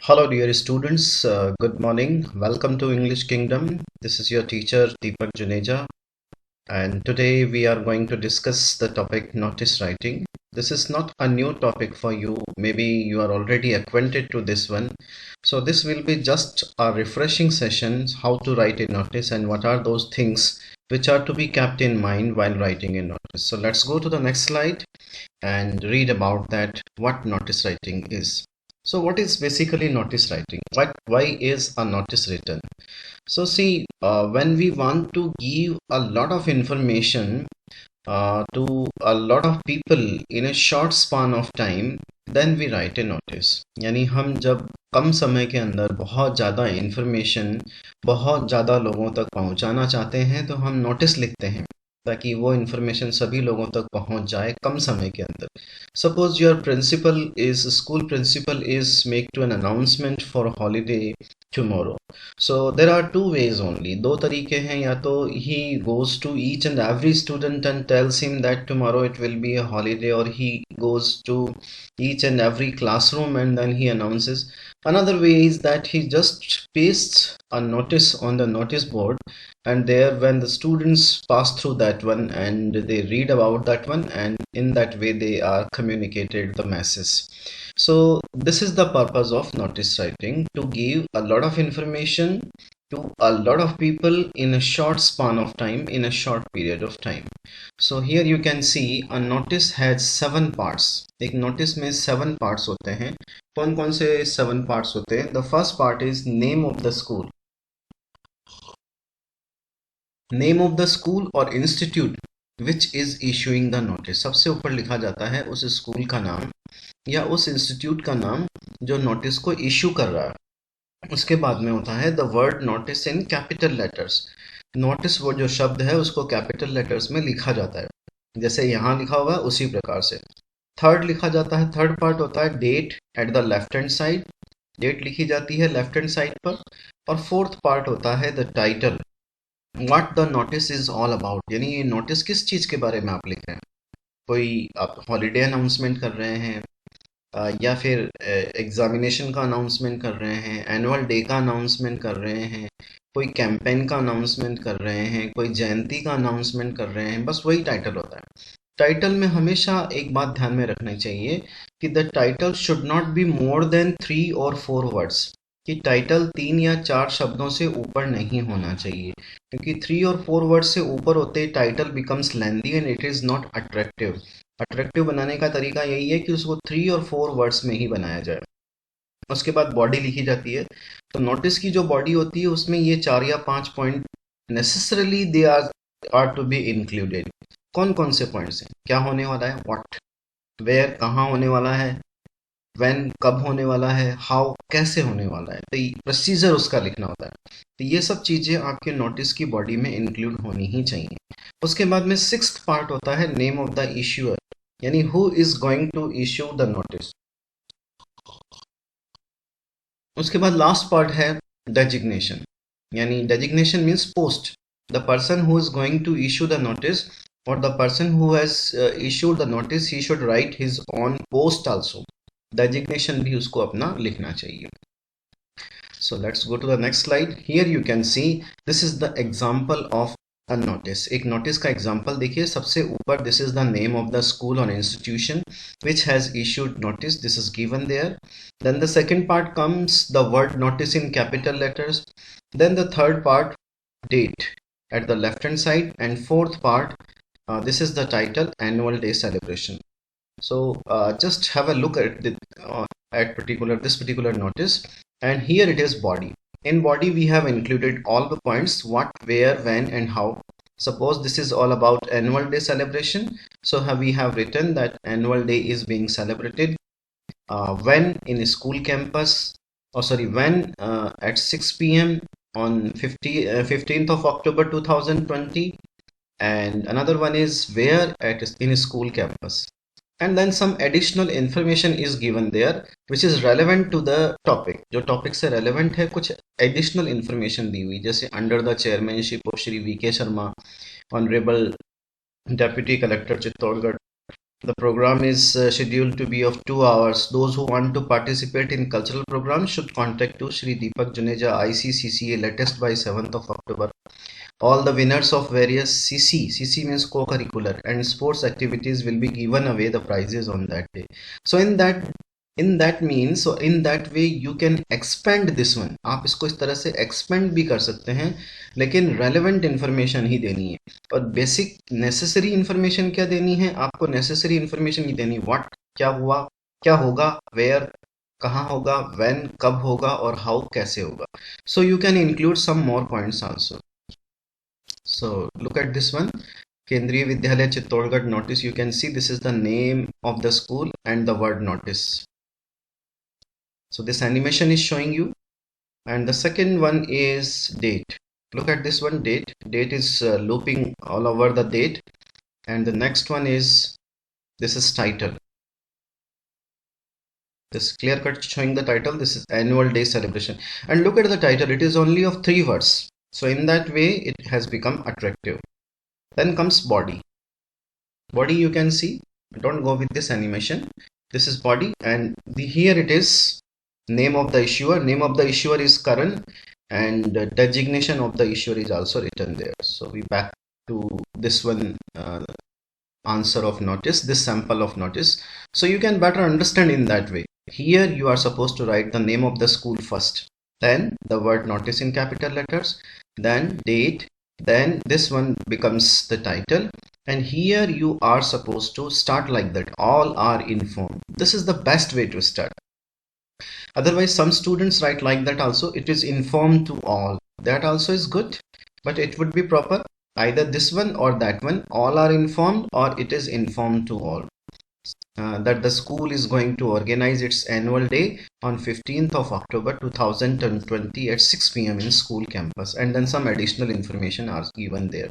Hello, dear students. Good morning. Welcome to English Kingdom. This is your teacher Deepak Juneja, and today we are going to discuss the topic notice writing. This is not a new topic for you. Maybe you are already acquainted to this one. So this will be just a refreshing session how to write a notice and what are those things which are to be kept in mind while writing a notice. So let's go to the next slide and read about that what notice writing is. So what is basically notice writing? Why is a notice written? So see, when we want to give a lot of information to a lot of people in a short span of time, then we write a notice. यानी हम जब कम समय के अंदर बहुत ज़्यादा information बहुत ज़्यादा लोगों तक पहुंचाना चाहते हैं तो हम नोटिस लिखते हैं ताकि वो इन्फॉर्मेशन सभी लोगों तक पहुंच जाए कम समय के अंदर. Suppose your school principal is make to an announcement for holiday tomorrow. So there are two ways only. दो तरीके हैं, या तो he goes to each and every student and tells him that tomorrow it will be a holiday, or he goes to each and every classroom and then he announces. Another way is that he just pastes a notice on the notice board, and there when the students pass through that one and they read about that one, and in that way they are communicated the masses. So this is the purpose of notice writing, to give a lot of information to a lot of people in a short span of time, in a short period of time. So here you can see a notice has 7 parts. एक notice में 7 parts होते हैं. कौन कौन से 7 parts होते हैं? The first part is name of the school. Name of the school or institute which is issuing the notice. सबसे ऊपर लिखा जाता है उस स्कूल का नाम या उस इंस्टीट्यूट का नाम जो नोटिस को इशू कर रहा है. उसके बाद में होता है the word notice in capital letters. Notice वो जो शब्द है उसको कैपिटल लेटर्स में लिखा जाता है, जैसे यहाँ लिखा हुआ है उसी प्रकार से. थर्ड लिखा जाता है, थर्ड पार्ट होता है date at the left hand side. Date लिखी जाती है लेफ्ट हैंड साइड पर. और फोर्थ पार्ट होता है the title, what the notice is all about, यानी ये नोटिस किस चीज़ के बारे में आप लिख रहे हैं. कोई आप हॉलीडे अनाउंसमेंट कर रहे हैं, या फिर एग्जामिनेशन का अनाउंसमेंट कर रहे हैं, एनुअल डे का अनाउंसमेंट कर रहे हैं, कोई कैंपेन का अनाउंसमेंट कर रहे हैं, कोई जयंती का अनाउंसमेंट कर रहे हैं, बस वही टाइटल होता है. टाइटल में हमेशा एक बात ध्यान में रखनी चाहिए कि the title should not be more than 3 और 4 वर्ड्स, कि टाइटल 3 या 4 शब्दों से ऊपर नहीं होना चाहिए, क्योंकि 3 और 4 वर्ड्स से ऊपर होते title becomes lengthy and it is not attractive. Attractive बनाने का तरीका यही है कि उसको 3 और 4 वर्ड्स में ही बनाया जाए. उसके बाद बॉडी लिखी जाती है. तो नोटिस की जो बॉडी होती है उसमें ये 4 या 5 point necessarily they are to be included. कौन कौन से पॉइंट्स हैं? क्या होने वाला है, व्हाट, वेयर कहाँ होने वाला है, व्हेन कब होने वाला है, हाउ कैसे होने वाला है, तो प्रोसीजर उसका लिखना होता है. तो ये सब चीज़ें आपके नोटिस की बॉडी में इंक्लूड होनी ही चाहिए. उसके बाद में सिक्स्थ पार्ट होता है नेम ऑफ द इश्यूअर, यानी who is going to issue the notice. उसके बाद लास्ट पार्ट है डेजिग्नेशन, यानी designation means post. The person who is going to issue the notice और the person who has issued the notice he should write his on post also. Designation भी उसको अपना लिखना चाहिए. So let's go to the next slide. Here you can see this is the example of a notice. एक notice का example देखिए. सबसे ऊपर this is the name of the school or institution which has issued notice. This is given there. Then the second part comes the word notice in capital letters. Then the third part date at the left hand side, and fourth part this is the title annual day celebration. So just have a look at at this particular notice, and here it is body. In body we have included all the points, what, where, when and how. Suppose this is all about annual day celebration, so we have written that annual day is being celebrated when in a school campus, or sorry, when at 6 p.m. on 15th of October 2020. And another one is where in a school campus. And then some additional information is given there which is relevant to the topic. जो topic से relevant है कुछ additional information दी हुई, जैसे under the chairmanship of Shri V K Sharma, honourable deputy collector Chittorgarh, The program is scheduled to be of 2 hours. Those who want to participate in cultural program should contact to Shri Deepak Juneja, ICCCA, latest by 7th of October. All the winners of various CC means co-curricular and sports activities will be given away the prizes on that day. So in that way you can expand this one. आप इसको इस तरह से expand भी कर सकते हैं, लेकिन relevant information ही देनी है. और basic necessary information क्या देनी है आपको? necessary information ही देनी, what क्या हुआ, क्या होगा, where कहाँ होगा, when कब होगा, और how कैसे होगा. So you can include some more points also. So look at this one, Kendriya Vidyalaya Chittorgarh notice. You can see this is the name of the school and the word notice. So this animation is showing you. And the second one is date. Look at this one, date. Date is looping all over the date. And the next one is, this is title. This clear cut showing the title. This is annual day celebration. And look at the title. It is only of 3 words. So in that way, it has become attractive. Then comes body. Body you can see. Don't go with this animation. This is body, and here it is name of the issuer. Name of the issuer is Karan, and designation of the issuer is also written there. So we back to this one answer of notice, this sample of notice. So you can better understand in that way. Here you are supposed to write the name of the school first, then the word notice in capital letters, then date, then this one becomes the title, and here you are supposed to start like that, all are informed. This is the best way to start. Otherwise some students write like that also, it is informed to all. That also is good, but it would be proper either this one or that one, all are informed, or it is informed to all. That the school is going to organize its annual day on 15th of October 2020 at 6 p.m. in school campus, and then some additional information are given there.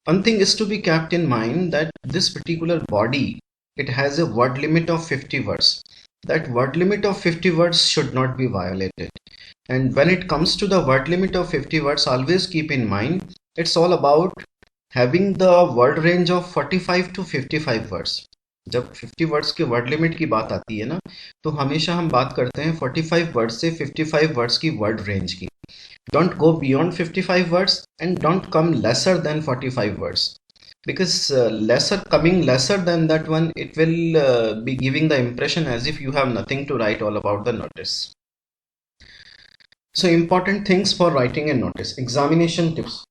One thing is to be kept in mind that this particular body, it has a word limit of 50 words. That word limit of 50 words should not be violated. And when it comes to the word limit of 50 words, always keep in mind it's all about having the word range of 45 to 55 words. जब 50 words के word limit की बात आती है ना, तो हमेशा हम बात करते हैं 45 वर्ड्स से 55 वर्ड्स की वर्ड रेंज की. Don't go beyond 55 words and don't come lesser than 45 words, because coming lesser than that one, it will be giving the impression as if you have nothing to write all about the notice. So important things for writing a notice. Examination tips.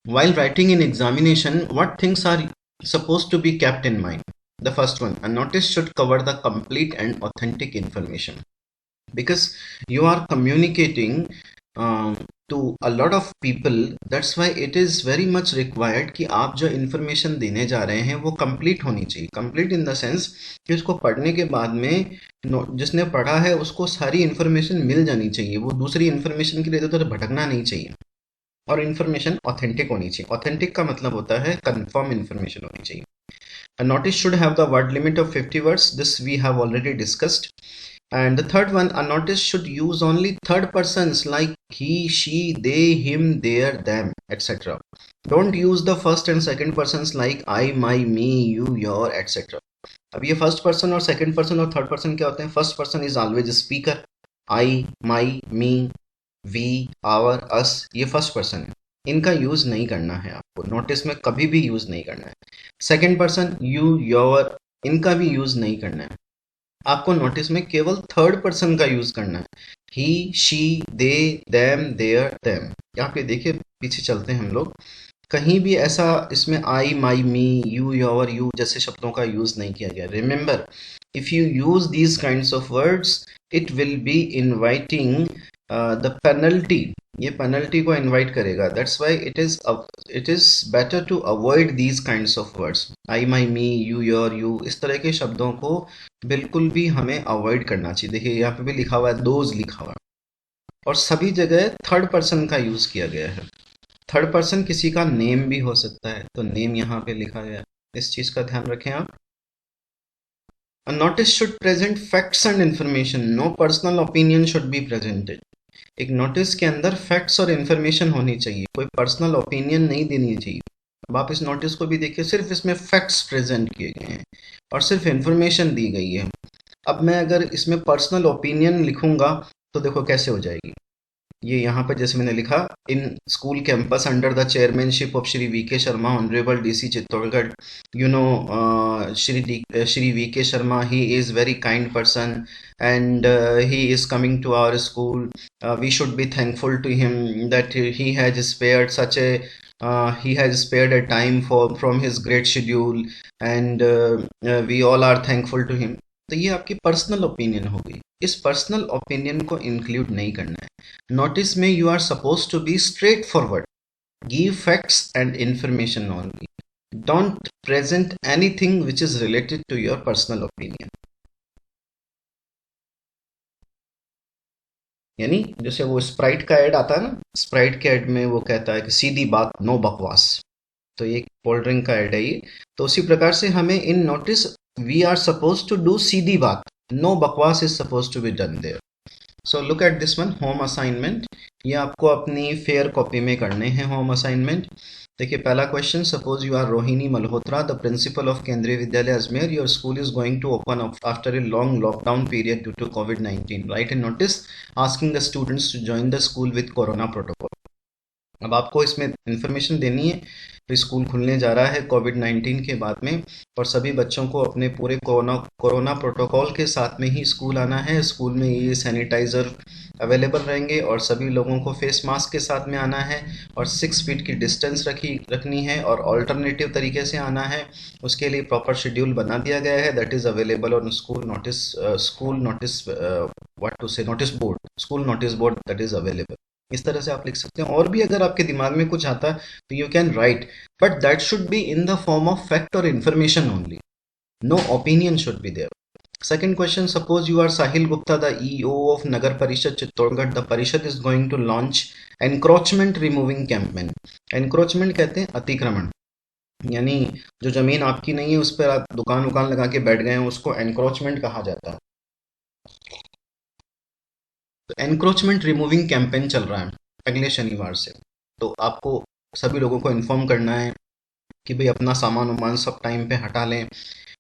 While writing in examination, what things are supposed to be kept in mind? The first one, a notice should cover the complete and authentic information, because you are communicating to a lot of people. That's why it is very much required कि आप जो information देने जा रहे हैं वो complete होनी चाहिए. Complete in the sense कि उसको पढ़ने के बाद में जिसने पढ़ा है उसको सारी information मिल जानी चाहिए, वो दूसरी information के लिए इधर उधर भटकना नहीं चाहिए, और इन्फॉर्मेशन ऑथेंटिक होनी चाहिए. ऑथेंटिक का मतलब होता है कंफर्म इन्फॉर्मेशन होनी चाहिए. A notice should have the word limit of 50 words. This we have already discussed. And the third one, a notice should use only third persons like he, she, they, him, their, them, etc. Don't use the first and second persons like I, my, me, you, your, etc. अब ये first person और second person और third person क्या होते हैं? First person is always speaker, I, my, me, we, our, us, ये first person है. इनका यूज नहीं करना है आपको, नोटिस में कभी भी यूज नहीं करना है. सेकंड पर्सन यू, योर, इनका भी यूज नहीं करना है. आपको नोटिस में केवल थर्ड पर्सन का यूज करना है. He, she, they, them, their, them. यहाँ पे देखिए, पीछे चलते हैं हम लोग, कहीं भी ऐसा इसमें I, my, me, you, your, you जैसे शब्दों का यूज नहीं किया गया. Remember, if you use these kinds of words, it will be inviting the penalty. ये पेनल्टी को इनवाइट करेगा. That's why it is better to avoid these kinds of words. I, my, me, you, your, you, इस तरह के शब्दों को बिल्कुल भी हमें अवॉइड करना चाहिए. देखिए यहाँ पे भी लिखा हुआ है, दोज लिखा हुआ है, और सभी जगह थर्ड पर्सन का यूज किया गया है. थर्ड पर्सन किसी का नेम भी हो सकता है, तो नेम यहाँ पे लिखा गया है. इस चीज का ध्यान रखें आप. A notice should present facts and information. No personal opinion should be presented. एक नोटिस के अंदर फैक्ट्स और इंफॉर्मेशन होनी चाहिए, कोई पर्सनल ओपिनियन नहीं देनी चाहिए. अब आप इस नोटिस को भी देखिए, सिर्फ इसमें फैक्ट्स प्रेजेंट किए गए हैं और सिर्फ इंफॉर्मेशन दी गई है। अब मैं अगर इसमें पर्सनल ओपिनियन लिखूंगा तो देखो कैसे हो जाएगी। ये यहाँ पे जैसे मैंने लिखा, in school campus under the chairmanship of Shri V K Sharma, honourable DC Chittorgarh, Shri V K Sharma, he is very kind person and he is coming to our school. We should be thankful to him that he has spared such a he has spared a time from his great schedule, and we all are thankful to him. तो ये आपकी personal opinion हो गई। इस personal opinion को include नहीं करना है नोटिस में। You are suppose to be straightforward, give facts and information only, don't present anything which is related to your personal opinion. यानी जैसे वो स्प्राइट का ऐड आता है ना, स्प्राइट के ऐड में वो कहता है कि सीधी बात, नो बकवास, तो ये कोल्ड ड्रिंक का ऐड है ये। तो उसी प्रकार से हमें in notice we are suppose to do सीधी बात, नो बकवास is suppose to be done there. So look at this one, home assignment. ये आपको अपनी फेयर कॉपी में करने हैं होम असाइनमेंट। देखिए पहला question, suppose you are Rohini Malhotra, the principal of Kendriya Vidyalaya Ajmer, your school is going to open after a long lockdown period due to COVID-19, write a notice asking the students to join the school with corona protocol. अब आपको इसमें information देनी है, तो school खुलने जा रहा है COVID-19 के बाद में, और सभी बच्चों को अपने पूरे कोरोना प्रोटोकॉल के साथ में ही स्कूल आना है। स्कूल में ये सैनिटाइज़र अवेलेबल रहेंगे और सभी लोगों को फेस मास्क के साथ में आना है और 6 फीट की डिस्टेंस रखनी है और ऑल्टरनेटिव तरीके से आना है। उसके लिए प्रॉपर शेड्यूल बना दिया गया है, that is available on school notice board that is available. इस तरह से आप लिख सकते हैं। और भी अगर आपके दिमाग में कुछ आता है तो you can write, but that should be in the form of fact और information only, no opinion should be there. Second question, suppose you are Sahil Gupta, the EO of Nagar Parishad Chittorgarh. The Parishad is going to launch encroachment removing campaign. Encroachment कहते हैं अतिक्रमण, यानी जो जमीन आपकी नहीं है उस पर आप दुकान वुकान लगा के बैठ गए हैं, उसको एनक्रोचमेंट कहा जाता है। तो एनक्रोचमेंट रिमूविंग कैंपेन चल रहा है अगले शनिवार से। तो आपको सभी लोगों को इन्फॉर्म करना है कि भाई अपना सामान वामान सब टाइम पे हटा लें,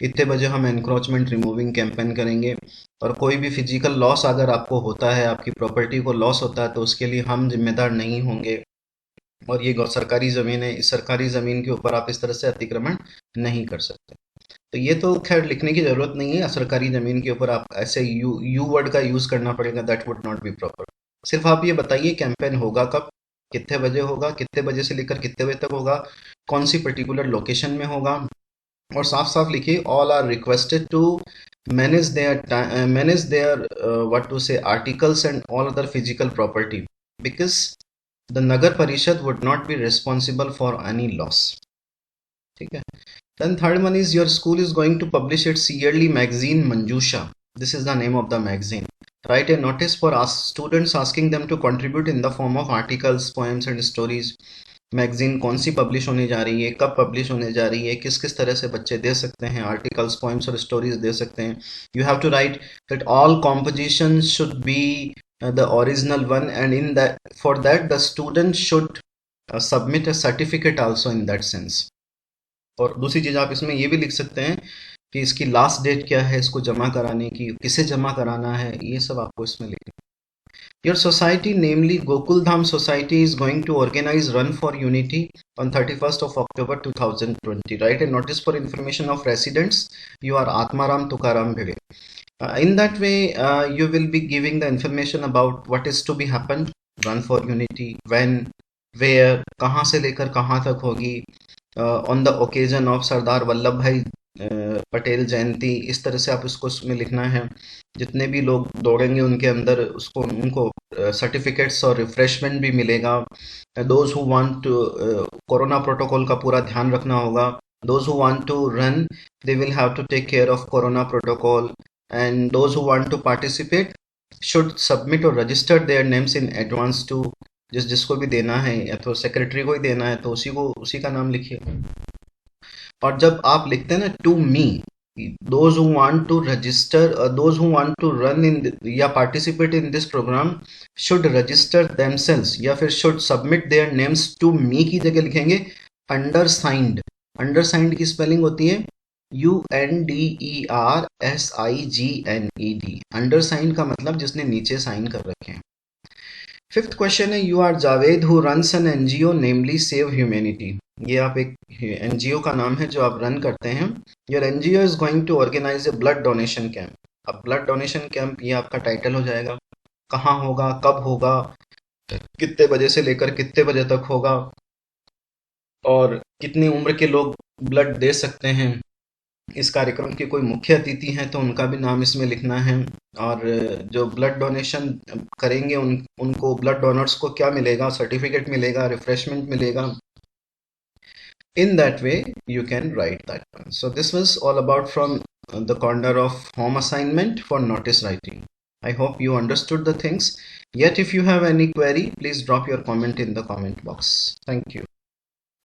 इतने बजे हम एनक्रोचमेंट रिमूविंग कैंपेन करेंगे। और कोई भी फिजिकल लॉस अगर आपको होता है, आपकी प्रॉपर्टी को लॉस होता है, तो उसके लिए हम जिम्मेदार नहीं होंगे। और ये सरकारी ज़मीन है, इस सरकारी ज़मीन के ऊपर आप इस तरह से अतिक्रमण नहीं कर सकते। तो ये तो खैर लिखने की ज़रूरत नहीं है, सरकारी ज़मीन के ऊपर आप ऐसे यू वर्ड का यूज़ करना पड़ेगा, that would not B proper. सिर्फ आप ये बताइए कैंपेन होगा कब, कितने बजे होगा, कितने बजे से लेकर कितने बजे तक होगा, कौन सी पर्टिकुलर लोकेशन में होगा, और साफ साफ लिखिए all are requested to manage their what to say articles and all other physical property, because the Nagar Parishad would not be responsible for any loss. ठीक है। Then third one is your school is going to publish its yearly magazine Manjusha. This is the name of the magazine. Write a notice for students asking them to contribute in the form of articles, poems and stories. Magazine कौन सी publish होने जा रही है, कब publish होने जा रही है, किस किस तरह से बच्चे दे सकते हैं, आर्टिकल्स, पोएम्स और स्टोरीज दे सकते हैं। You have to write that all composition should be the original one, and in that for that the student should submit a certificate also in that sense. और दूसरी चीज़ आप इसमें ये भी लिख सकते हैं कि इसकी लास्ट डेट क्या है, इसको जमा कराने की, किसे जमा कराना है, ये सब आपको इसमें लिखना है। Your society, namely Gokul Dham Society, is going to organize Run for Unity on 31st of October 2020. Write a notice for information of residents. You are Atmaram Tukaram Bhide. In that way, you will be giving the information about what is to be happen. Run for Unity, when, where, कहाँ से लेकर कहाँ तक होगी, on the occasion of Sardar Vallabh भाई पटेल जयंती। इस तरह से आप इसको उसमें लिखना है। जितने भी लोग दौड़ेंगे उनके अंदर उनको सर्टिफिकेट्स और रिफ्रेशमेंट भी मिलेगा। Those who want to, corona protocol का पूरा ध्यान रखना होगा। Those who want to run, they will have to take care of corona protocol, and those who want to participate should submit और register their names in advance too, जिसको भी देना है, या तो सेक्रेटरी को ही देना है तो उसी का नाम लिखिए। और जब आप लिखते हैं ना to me, those who want to register, those who want to run in या participate in this program should register themselves, या फिर should submit their names to me की जगह लिखेंगे अंडरसाइंड, अंडरसाइंड की स्पेलिंग होती है UNDERSIGNED। अंडरसाइंड का मतलब जिसने नीचे साइन कर रखे हैं। फिफ्थ क्वेश्चन है, you are Javed who runs an NGO namely save humanity. ये आप एक एनजीओ का नाम है जो आप रन करते हैं। Your NGO is going to organise a blood donation camp. अब ब्लड डोनेशन कैंप ये आपका टाइटल हो जाएगा। कहाँ होगा, कब होगा, कितने बजे से लेकर कितने बजे तक होगा, और कितनी उम्र के लोग ब्लड दे सकते हैं। इस कार्यक्रम के कोई मुख्य अतिथि हैं तो उनका भी नाम इसमें लिखना है। और जो ब्लड डोनेशन करेंगे उनको, ब्लड डोनर्स को क्या मिलेगा, सर्टिफिकेट मिलेगा, रिफ्रेशमेंट मिलेगा। In that way you can write that one. So this was all about from the corner of home assignment for notice writing. I hope you understood the things. Yet if you have any query, please drop your comment in the comment box. Thank you.